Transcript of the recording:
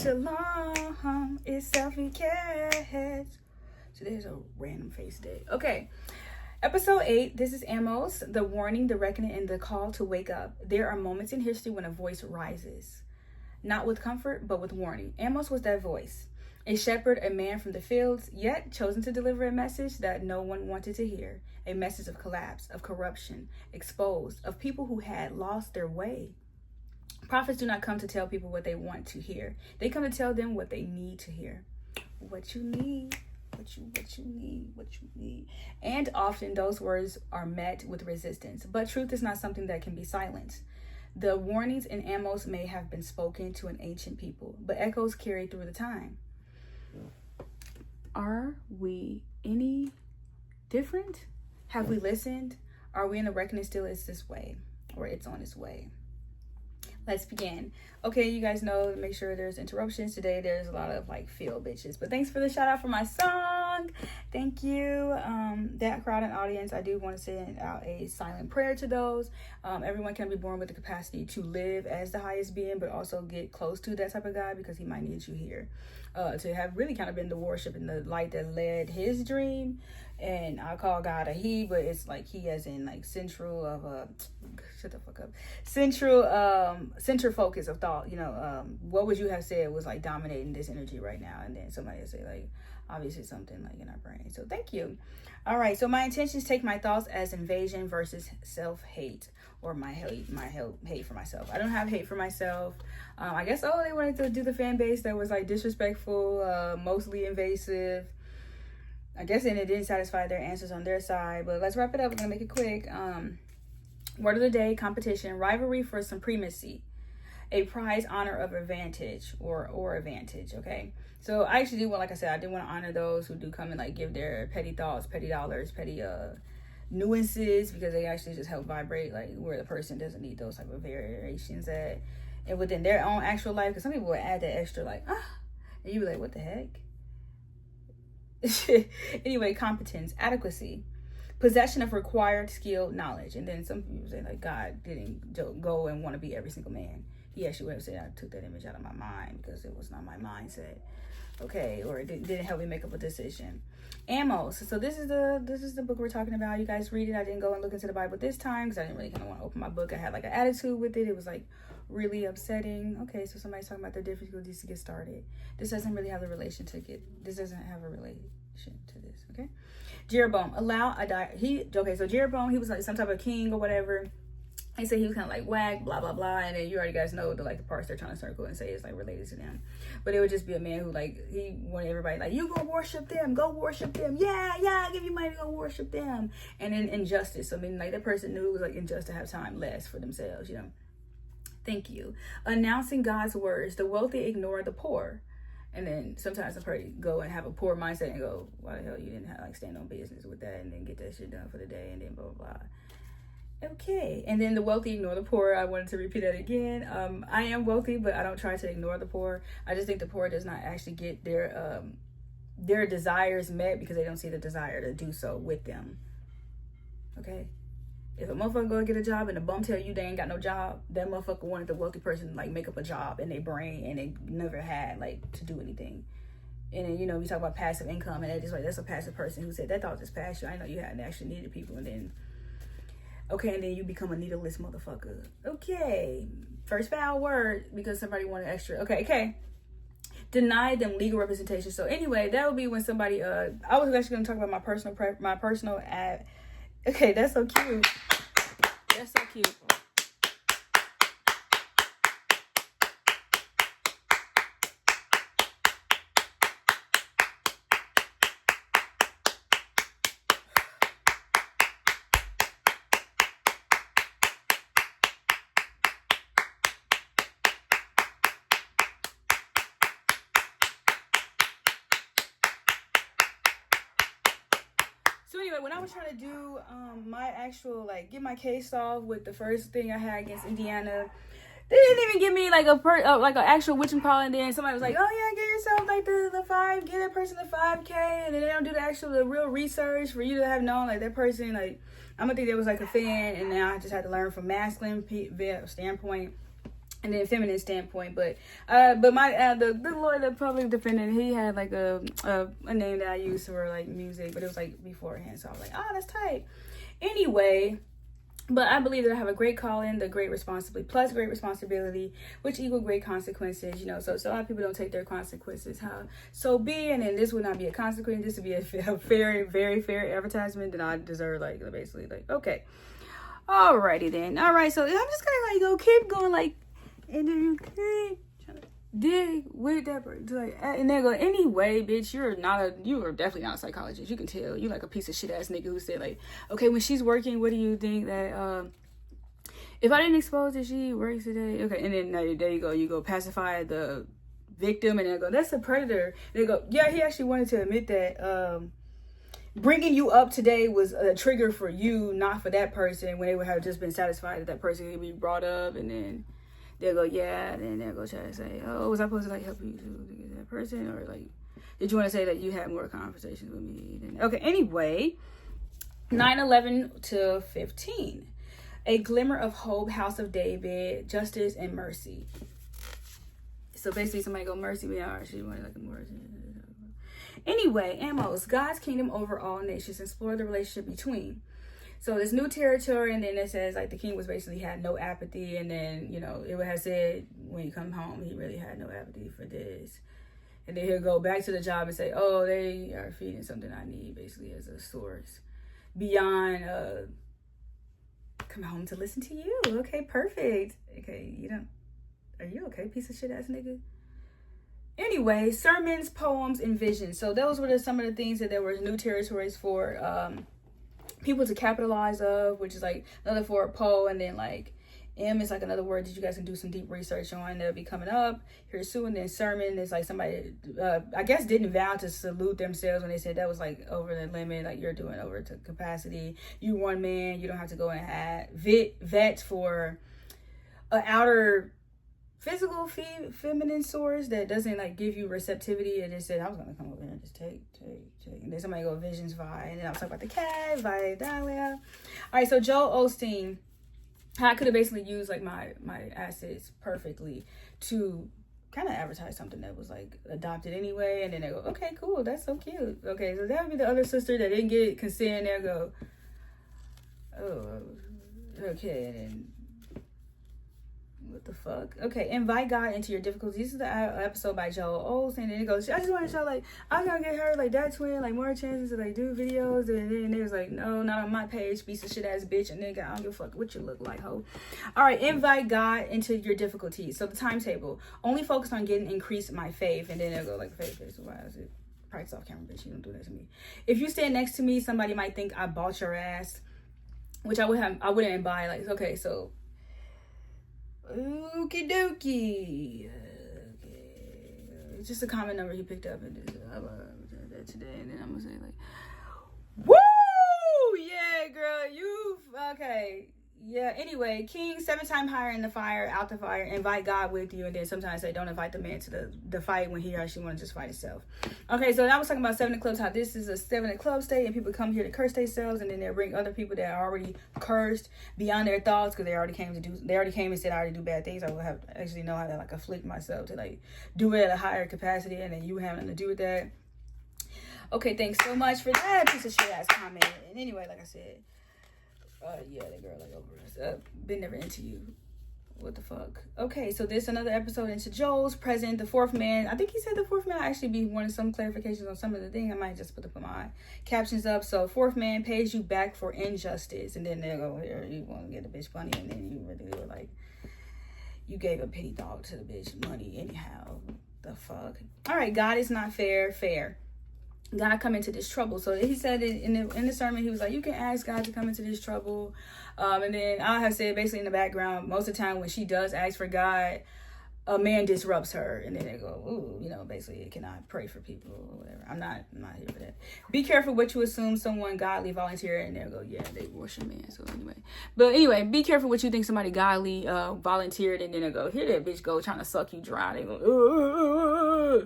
Shalom, it's Selfie Catch. Today's a random face day. Okay, episode 8. This is Amos, the warning, the reckoning, and the call to wake up. There are moments in history when a voice rises, not with comfort, but with warning. Amos was that voice, a shepherd, a man from the fields, yet chosen to deliver a message that no one wanted to hear. A message of collapse, of corruption, exposed, of people who had lost their way. Prophets do not come to tell people what they want to hear. They come to tell them what they need to hear. What you need, what you need. And often those words are met with resistance. But truth is not something that can be silenced. The warnings in Amos may have been spoken to an ancient people, but echoes carry through the time. Are we any different? Have we listened? Are we in a reckoning still? It's this way, or it's on its way. Let's begin. Okay, you guys know, make sure there's interruptions today. There's a lot of like feel bitches, but thanks for the shout out for my song. Thank you. That crowd and audience, I do want to send out a silent prayer to those. Everyone can be born with the capacity to live as the highest being, but also get close to that type of God, because he might need you here to have really kind of been the worship and the light that led his dream. And I call God a he, but it's like he as in like central of a shut the fuck up, center focus of thought. You know, what would you have said was like dominating this energy right now? And then somebody would say like obviously something like in our brain. So thank you. All right, so my intentions take my thoughts as invasion versus self-hate, or my hate for myself. I don't have hate for myself. I guess they wanted to do the fan base that was like disrespectful, mostly invasive. I guess, and it didn't satisfy their answers on their side. But let's wrap it up. We're gonna make it quick. Word of the day: competition, rivalry for supremacy, a prize, honor of advantage, or advantage. Okay, so I actually do want, like I said, I do want to honor those who do come and like give their petty thoughts, petty dollars, petty nuances, because they actually just help vibrate like where the person doesn't need those type of variations at, and within their own actual life. Because some people would add that extra like and you be like, what the heck? Anyway, competence, adequacy, possession of required skill, knowledge. And then some people say like God didn't go and want to be every single man. He actually would have said, I took that image out of my mind because it was not my mindset. Okay, or it didn't help me make up a decision. Amos. So this is the book we're talking about. You guys read it. I didn't go and look into the Bible this time because I didn't really kind of want to open my book. I had like an attitude with it. It was like really upsetting. Okay, so somebody's talking about their difficulties to get started. This doesn't have a relation to this. Okay, Jeroboam, so Jeroboam, he was like some type of king or whatever. He said he was kind of like whack, blah blah blah, and then you already guys know the parts they're trying to circle and say it's like related to them. But it would just be a man who like he wanted everybody like, you go worship them, yeah, give you money to go worship them. And then injustice. So I mean, like that person knew it was like unjust to have time less for themselves, you know. Thank you. Announcing God's words. The wealthy ignore the poor. And then sometimes I probably go and have a poor mindset and go, why the hell you didn't have like stand on business with that and then get that shit done for the day and then blah blah blah. Okay. And then the wealthy ignore the poor. I wanted to repeat that again. I am wealthy, but I don't try to ignore the poor. I just think the poor does not actually get their desires met because they don't see the desire to do so with them. Okay. If a motherfucker go get a job and a bum tell you they ain't got no job, that motherfucker wanted the wealthy person to like make up a job in their brain, and they never had like to do anything. And then, you know, we talk about passive income, and that's a passive person who said that thought just passed you. I know you hadn't actually needed people, and then and then you become a needleless motherfucker. Okay, first foul word because somebody wanted extra. Okay. Deny them legal representation. So anyway, that would be when somebody I was actually going to talk about my personal ad. Okay, that's so cute. That's so cute. So anyway, when I was trying to do my actual like get my case solved with the first thing I had against Indiana, they didn't even give me like an actual whatchamacallit. And then somebody was like, oh yeah, get yourself like get that person the 5K, and then they don't do the real research for you to have known like that person. Like I'm gonna think that was like a fan, and now I just had to learn from masculine standpoint. and then feminine standpoint. But my the lawyer, the public defendant, he had like a name that I used for like music, but it was like beforehand, so I was like, oh, that's tight. Anyway, but I believe that I have a great calling, the great responsibility plus great responsibility, which equal great consequences. You know, so a lot of people don't take their consequences. So be, and then this would not be a consequence. This would be a very, very fair advertisement that I deserve. Like basically, like okay, alrighty then. All right, so I'm just gonna like go keep going like, and then you keep trying to dig with that person, like, and then go anyway, bitch. You are definitely not a psychologist. You can tell you like a piece of shit ass nigga who said like, okay, when she's working, what do you think that if I didn't expose that she works today, okay, and then there you go pacify the victim, and then go, that's a predator. And they go, yeah, he actually wanted to admit that bringing you up today was a trigger for you, not for that person, when they would have just been satisfied that person could be brought up. And then they'll go, yeah, and then they'll go try to say, oh, was I supposed to like help you to get that person? Or like, did you want to say that you had more conversations with me? Then, okay, anyway, 9:11 to 15. A glimmer of hope, house of David, justice and mercy. So basically somebody go, mercy, we are. She wanted like a mercy. Anyway, Amos, God's kingdom over all nations, explore the relationship between. So this new territory, and then it says like the king was basically had no apathy, and then, you know, it would have said when he come home, he really had no apathy for this. And then he'll go back to the job and say, oh, they are feeding something I need, basically as a source. Beyond come home to listen to you. Okay, perfect. Okay, are you okay, piece of shit ass nigga? Anyway, sermons, poems, and visions. So those were some of the things that there were new territories for people to capitalize of, which is like another for Poe, and then like M is like another word that you guys can do some deep research on. That'll be coming up here soon. Then sermon is like somebody I guess didn't vow to salute themselves when they said that was like over the limit, like you're doing over to capacity. You one man, you don't have to go and have vet for an outer physical feminine source that doesn't like give you receptivity. And just said I was gonna come over here and just take, and then somebody go visions Vi, and then I was talking about the cat Vi Dahlia. All right, so Joel Osteen, I could have basically used like my assets perfectly to kind of advertise something that was like adopted anyway, and then they go, okay, cool, that's so cute. Okay, so that would be the other sister that didn't get consent. They'll go, oh, okay, and then what the fuck? Okay, invite God into your difficulties. This is the episode by Joel Osteen, and then it goes, I just want to show like I'm gonna get her like that twin like more chances to like do videos, and then there's like, no, not on my page, piece of shit ass bitch, and then I don't give a fuck what you look like, ho. All right, invite God into your difficulties. So the timetable, only focus on getting increase my faith, and then it'll go like faith. So why is it practice off camera, bitch? You don't do that to me. If you stand next to me, somebody might think I bought your ass, which I wouldn't buy. Like, okay, so. Okie dokie. Okay. It's just a common number he picked up, and that today, and then I'm gonna say like, woo, yeah, girl, you okay. Yeah, anyway, king 7 times higher in the fire, out the fire, invite God with you, and then sometimes say don't invite the man to the fight when he actually want to just fight himself. Okay, so I was talking about 7 of clubs, how this is a 7 of clubs state, and people come here to curse themselves, and then they'll bring other people that are already cursed beyond their thoughts, because they already came and said I already do bad things. I will have actually know how to like afflict myself to like do it at a higher capacity, and then you have nothing to do with that. Okay, thanks so much for that piece of shit ass comment. And anyway, like I said, yeah, that girl like over us. Been never into you. What the fuck? Okay, so this another episode into Joel's present, the 4th man. I think he said the 4th man. I actually be wanting some clarifications on some of the thing. I might just put my captions up. So 4th man pays you back for injustice, and then they'll go here. You want to get a bitch money, and then you really were like, you gave a penny dog to the bitch money anyhow. The fuck. All right, God is not fair. God come into this trouble. So he said in the sermon, he was like, you can ask God to come into this trouble. And then I have said basically in the background, most of the time when she does ask for God, a man disrupts her, and then they go, ooh, you know, basically it cannot pray for people or whatever. I'm not here for that. Be careful what you assume someone godly volunteer, and they'll go, yeah, they worship man. So anyway, be careful what you think somebody godly volunteered, and then they'll go, here that bitch go trying to suck you dry. They go,